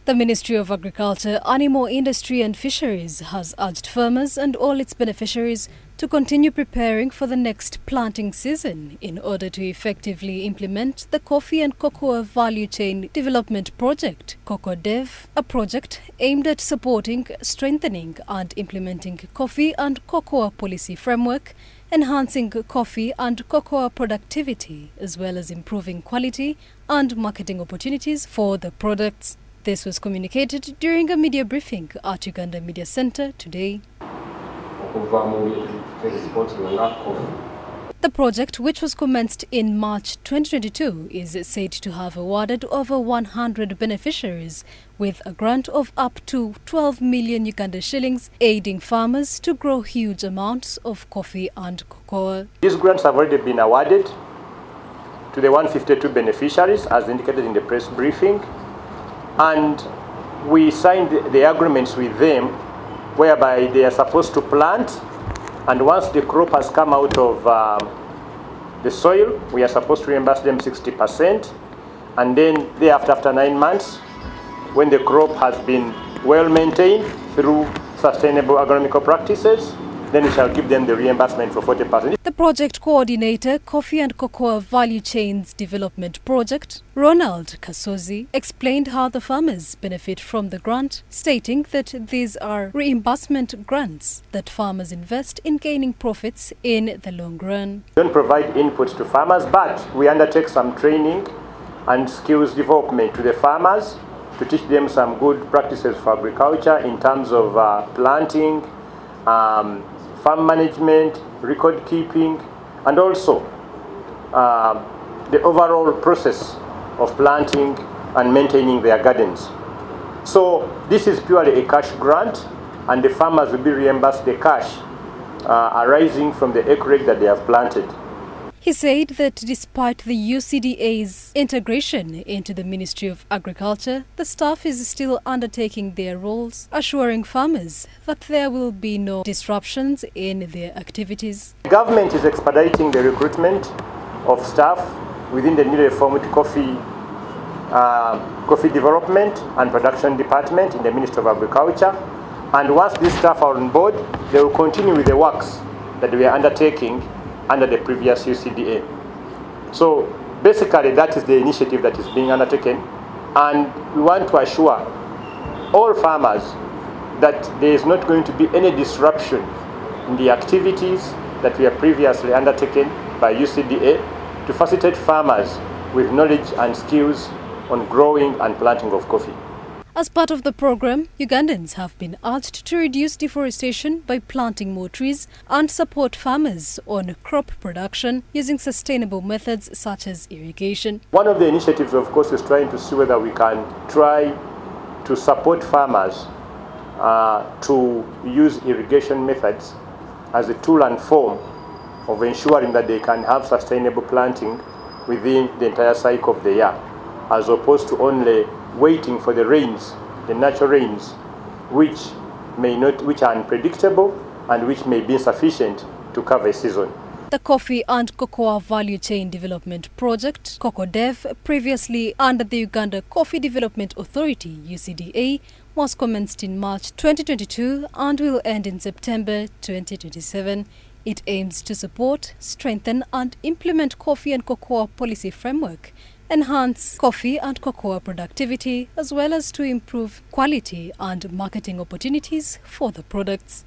The Ministry of Agriculture, Animal Industry and Fisheries has urged farmers and all its beneficiaries to continue preparing for the next planting season in order to effectively implement the Coffee and Cocoa Value Chain Development Project, CoCoDeV, a project aimed at supporting, strengthening and implementing coffee and cocoa policy framework, enhancing coffee and cocoa productivity, as well as improving quality and marketing opportunities for the products. This was communicated during a media briefing at Uganda Media Center today. The project, which was commenced in March 2022, is said to have awarded over 100 beneficiaries with a grant of up to 12 million Uganda shillings, aiding farmers to grow huge amounts of coffee and cocoa. These grants have already been awarded to the 152 beneficiaries, as indicated in the press briefing. And we signed the agreements with them whereby they are supposed to plant, and once the crop has come out of the soil, we are supposed to reimburse them 60%, and then thereafter, after 9 months, when the crop has been well maintained through sustainable agronomical practices, then we shall give them the reimbursement for 40%. The project coordinator, Coffee and Cocoa Value Chains Development Project, Ronald Kasozi, explained how the farmers benefit from the grant, stating that these are reimbursement grants that farmers invest in gaining profits in the long run. We don't provide inputs to farmers, but we undertake some training and skills development to the farmers to teach them some good practices for agriculture in terms of planting, farm management, record keeping, and also the overall process of planting and maintaining their gardens. So this is purely a cash grant, and the farmers will be reimbursed the cash arising from the acreage that they have planted. He said that despite the UCDA's integration into the Ministry of Agriculture, the staff is still undertaking their roles, assuring farmers that there will be no disruptions in their activities. The government is expediting the recruitment of staff within the newly formed coffee development and production department in the Ministry of Agriculture. And once these staff are on board, they will continue with the works that we are undertaking under the previous UCDA. So basically that is the initiative that is being undertaken, and we want to assure all farmers that there is not going to be any disruption in the activities that we have previously undertaken by UCDA to facilitate farmers with knowledge and skills on growing and planting of coffee. As part of the program, Ugandans have been urged to reduce deforestation by planting more trees and support farmers on crop production using sustainable methods such as irrigation. One of the initiatives, of course, is trying to see whether we can try to support farmers to use irrigation methods as a tool and form of ensuring that they can have sustainable planting within the entire cycle of the year, as opposed to only waiting for the rains, the natural rains, which are unpredictable and which may be insufficient to cover a season. The Coffee and Cocoa Value Chain Development Project, CoCoDeV, previously under the Uganda Coffee Development Authority, UCDA, was commenced in March 2022 and will end in September 2027. It aims to support, strengthen and implement coffee and cocoa policy framework, enhance coffee and cocoa productivity, as well as to improve quality and marketing opportunities for the products.